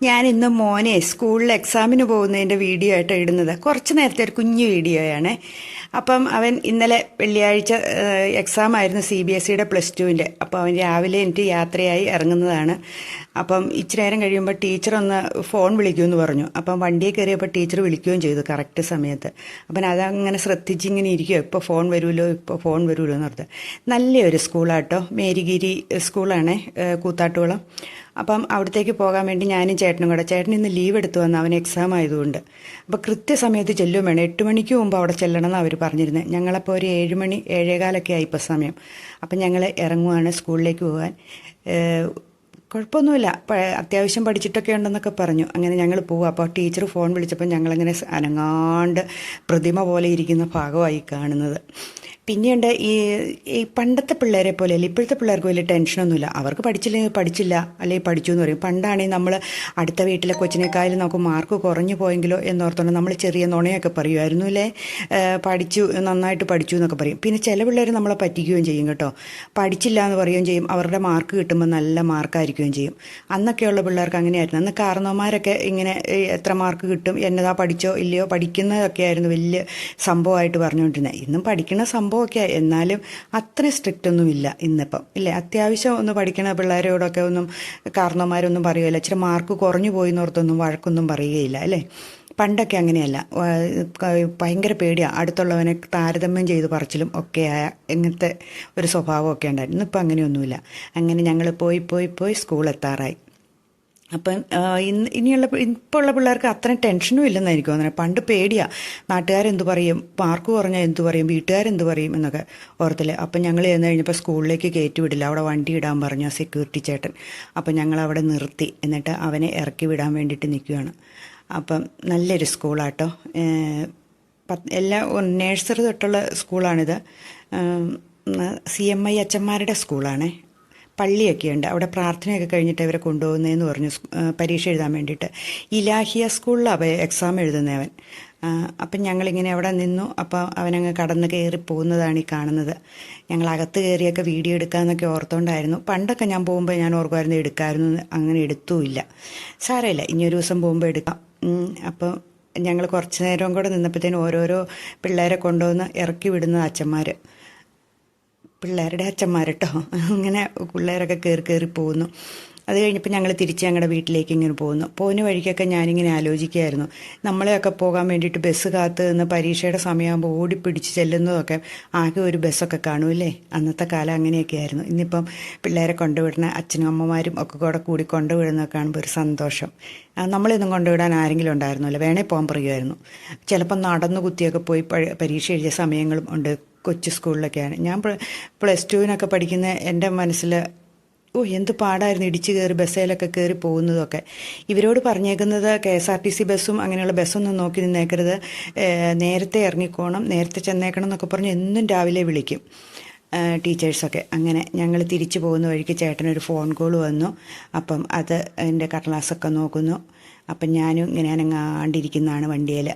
ഞാൻ ഇന്ന് മോനെ സ്കൂളിൽ എക്സാമിന് പോകുന്നതിൻ്റെ വീഡിയോ ആയിട്ട് ഇടുന്നത്. കുറച്ച് നേരത്തെ ഒരു കുഞ്ഞു വീഡിയോയാണ്. അപ്പം അവൻ ഇന്നലെ വെള്ളിയാഴ്ച എക്സാം ആയിരുന്നു CBSEയുടെ +2ൻ്റെ. അപ്പോൾ അവൻ രാവിലെ എനിക്ക് യാത്രയായി ഇറങ്ങുന്നതാണ്. അപ്പം ഇച്ചിരി നേരം കഴിയുമ്പോൾ ടീച്ചർ ഒന്ന് ഫോൺ വിളിക്കുമെന്ന് പറഞ്ഞു. അപ്പം വണ്ടിയിൽ കയറിയപ്പോൾ ടീച്ചർ വിളിക്കുകയും ചെയ്തു കറക്റ്റ് സമയത്ത്. അപ്പം അതങ്ങനെ ശ്രദ്ധിച്ചിങ്ങനെ ഇരിക്കുമോ, ഇപ്പോൾ ഫോൺ വരുമല്ലോ എന്ന് പറഞ്ഞത്. നല്ലൊരു സ്കൂളാട്ടോ, മേരിഗിരി സ്കൂളാണ്, കൂത്താട്ടുകുളം. അപ്പം അവിടത്തേക്ക് പോകാൻ വേണ്ടി ഞാനും ചേട്ടനും കൂടെ, ചേട്ടൻ ഇന്ന് ലീവ് എടുത്തു വന്ന്, അവന് എക്സാം ആയതുകൊണ്ട്. അപ്പോൾ കൃത്യസമയത്ത് ചെല്ലും വേണം, 8 മണിക്ക് മുമ്പ് അവിടെ ചെല്ലണം എന്ന് അവർ പറഞ്ഞിരുന്നത്. ഞങ്ങളപ്പോൾ ഒരു 7 മണി 7:15 ആയി ഇപ്പോൾ സമയം. അപ്പം ഞങ്ങൾ ഇറങ്ങുവാണ് സ്കൂളിലേക്ക് പോകാൻ. കുഴപ്പമൊന്നുമില്ല, അത്യാവശ്യം പഠിച്ചിട്ടൊക്കെ ഉണ്ടെന്നൊക്കെ പറഞ്ഞു. അങ്ങനെ ഞങ്ങൾ പോവുക. അപ്പോൾ ടീച്ചർ ഫോൺ വിളിച്ചപ്പോൾ ഞങ്ങളങ്ങനെ അനങ്ങാണ്ട് പ്രതിമ പോലെ ഇരിക്കുന്ന ഭാഗമായി കാണുന്നത്. പിന്നെയുണ്ട് ഈ പണ്ടത്തെ പിള്ളേരെ പോലെയല്ല, ഇപ്പോഴത്തെ പിള്ളേർക്ക് വലിയ ടെൻഷനൊന്നുമില്ല. അവർക്ക് പഠിച്ചില്ലെങ്കിൽ പഠിച്ചില്ല, അല്ലെങ്കിൽ പഠിച്ചു എന്ന് പറയും. പണ്ടാണെങ്കിൽ നമ്മൾ അടുത്ത വീട്ടിലെ കൊച്ചിനേക്കാളും നമുക്ക് മാർക്ക് കുറഞ്ഞു പോയെങ്കിലോ എന്നോർത്തോണ്ട് നമ്മൾ ചെറിയ നുണയൊക്കെ പറയുമായിരുന്നു അല്ലേ, നന്നായിട്ട് പഠിച്ചു എന്നൊക്കെ പറയും. പിന്നെ ചില പിള്ളേർ നമ്മളെ പറ്റിക്കുകയും ചെയ്യും കേട്ടോ, പഠിച്ചില്ല എന്ന് പറയുകയും ചെയ്യും. അവരുടെ മാർക്ക് കിട്ടുമ്പോൾ നല്ല മാർക്കായിരിക്കുകയും ചെയ്യും. അന്നൊക്കെയുള്ള പിള്ളേർക്ക് അങ്ങനെയായിരുന്നു. അന്ന് കാരണവന്മാരൊക്കെ ഇങ്ങനെ എത്ര മാർക്ക് കിട്ടും, എന്നതാ പഠിച്ചോ ഇല്ലയോ, പഠിക്കുന്നതൊക്കെ ആയിരുന്നു വലിയ സംഭവമായിട്ട് പറഞ്ഞുകൊണ്ടിരുന്നത്. ഇന്നും പഠിക്കുന്ന സംഭവമൊക്കെ, എന്നാലും അത്ര സ്ട്രിക്റ്റ് ഒന്നുമില്ല ഇന്നിപ്പം ഇല്ലേ. അത്യാവശ്യം ഒന്ന് പഠിക്കുന്ന പിള്ളേരോടൊക്കെ ഒന്നും കാരണവന്മാരൊന്നും പറയുകയില്ല. ഇച്ചിരി മാർക്ക് കുറഞ്ഞു പോയി എന്നോർത്തൊന്നും വഴക്കൊന്നും പറയുകയില്ല അല്ലേ. പണ്ടൊക്കെ അങ്ങനെയല്ല, ഭയങ്കര പേടിയാണ്, അടുത്തുള്ളവനെ താരതമ്യം ചെയ്ത് പറച്ചിലും ഒക്കെ ഇങ്ങനത്തെ ഒരു സ്വഭാവമൊക്കെ ഉണ്ടായിരുന്നു. ഇന്നിപ്പോൾ അങ്ങനെയൊന്നുമില്ല. അങ്ങനെ ഞങ്ങൾ പോയി സ്കൂൾ എത്താറായി. അപ്പം ഇപ്പോൾ ഉള്ള പിള്ളേർക്ക് അത്രയും ടെൻഷനും ഇല്ലെന്ന് എനിക്ക് തോന്നുന്നത്. പണ്ട് പേടിയാണ്, നാട്ടുകാരെന്ത് പറയും, മാർക്ക് കുറഞ്ഞാൽ എന്ത് പറയും, വീട്ടുകാരെന്ത് പറയും എന്നൊക്കെ ഓർത്തില്ലേ. അപ്പം ഞങ്ങൾ ചെന്ന് കഴിഞ്ഞപ്പോൾ സ്കൂളിലേക്ക് കയറ്റി വിടില്ല, അവിടെ വണ്ടി ഇടാൻ പറഞ്ഞു സെക്യൂരിറ്റി ചേട്ടൻ. അപ്പം ഞങ്ങളവിടെ നിർത്തി, എന്നിട്ട് അവനെ ഇറക്കി വിടാൻ വേണ്ടിയിട്ട് നിൽക്കുകയാണ്. അപ്പം നല്ലൊരു സ്കൂളാട്ടോ, എല്ലാ നേഴ്സറി തൊട്ടുള്ള സ്കൂളാണിത്. CMI അച്ഛന്മാരുടെ സ്കൂളാണ്. പള്ളിയൊക്കെ ഉണ്ട് അവിടെ, പ്രാർത്ഥനയൊക്കെ കഴിഞ്ഞിട്ട് ഇവരെ കൊണ്ടുപോകുന്നതെന്ന് പറഞ്ഞു പരീക്ഷ എഴുതാൻ വേണ്ടിയിട്ട്. ഇലാഹിയ സ്കൂളിലാണ് എക്സാം എഴുതുന്നവൻ. അപ്പം ഞങ്ങളിങ്ങനെ അവിടെ നിന്നു. അപ്പോൾ അവനങ്ങ് കടന്ന് കയറി പോകുന്നതാണ് ഈ കാണുന്നത്. ഞങ്ങൾ അകത്ത് കയറിയൊക്കെ വീഡിയോ എടുക്കാമെന്നൊക്കെ ഓർത്തുകൊണ്ടായിരുന്നു. പണ്ടൊക്കെ ഞാൻ പോകുമ്പോൾ ഞാൻ ഓർക്കുമായിരുന്നു എടുക്കാമായിരുന്നു, അങ്ങനെ എടുത്തുമില്ല. സാരമില്ല, ഇനിയൊരു ദിവസം പോകുമ്പോൾ എടുക്കാം. അപ്പോൾ ഞങ്ങൾ കുറച്ച് നേരം കൂടെ നിന്നപ്പോഴത്തേനും ഓരോരോ പിള്ളേരെ കൊണ്ടുവന്ന് ഇറക്കി വിടുന്ന അച്ഛന്മാർ, പിള്ളേരുടെ അച്ഛന്മാർ കേട്ടോ. അങ്ങനെ പിള്ളേരൊക്കെ കയറി പോകുന്നു. അത് കഴിഞ്ഞപ്പോൾ ഞങ്ങൾ തിരിച്ച് ഞങ്ങളുടെ വീട്ടിലേക്ക് ഇങ്ങനെ പോകുന്ന വഴിക്കൊക്കെ ഞാനിങ്ങനെ ആലോചിക്കുകയായിരുന്നു, നമ്മളെയൊക്കെ പോകാൻ വേണ്ടിയിട്ട് ബസ് കാത്ത് നിന്ന് പരീക്ഷയുടെ സമയമാകുമ്പോൾ ഓടിപ്പിടിച്ച് ചെല്ലുന്നതൊക്കെ ആകെ ഒരു ബസ്സൊക്കെ കാണുമല്ലേ. അന്നത്തെ കാലം അങ്ങനെയൊക്കെ ആയിരുന്നു. ഇന്നിപ്പം പിള്ളേരെ കൊണ്ടുവിടുന്ന അച്ഛനും അമ്മമാരും ഒക്കെ കൂടി കൊണ്ടുവിടുന്നതൊക്കെ കാണുമ്പോൾ ഒരു സന്തോഷം. നമ്മളൊന്നും കൊണ്ടുവിടാൻ ആരെങ്കിലും ഉണ്ടായിരുന്നല്ലോ, വേണേൽ പോകാൻ പറയുമായിരുന്നു. ചിലപ്പം നടന്നു കുത്തിയൊക്കെ പോയി പരീക്ഷ എഴുതിയ സമയങ്ങളും ഉണ്ട്. കൊച്ചു സ്കൂളിലൊക്കെയാണ് ഞാൻ +2 പഠിക്കുന്ന എൻ്റെ മനസ്സിൽ എന്ത് പാടായിരുന്നു ഇടിച്ച് കയറി ബസ്സിലൊക്കെ കയറി പോകുന്നതൊക്കെ. ഇവരോട് പറഞ്ഞേക്കുന്നത് KSRTC ബസ്സും അങ്ങനെയുള്ള ബസ്സൊന്നും നോക്കി നിന്നേക്കരുത്, നേരത്തെ ഇറങ്ങിക്കോണം, നേരത്തെ ചെന്നേക്കണം എന്നൊക്കെ പറഞ്ഞ് എന്നും രാവിലെ വിളിക്കും ടീച്ചേഴ്സൊക്കെ. അങ്ങനെ ഞങ്ങൾ തിരിച്ചു പോകുന്ന വഴിക്ക് ചേട്ടനൊരു ഫോൺ കോൾ വന്നു. അപ്പം അത് എൻ്റെ കടലാസൊക്കെ നോക്കുന്നു. അപ്പം ഞാനും ഇങ്ങനെ അനങ്ങാണ്ടിരിക്കുന്നതാണ് വണ്ടിയിൽ.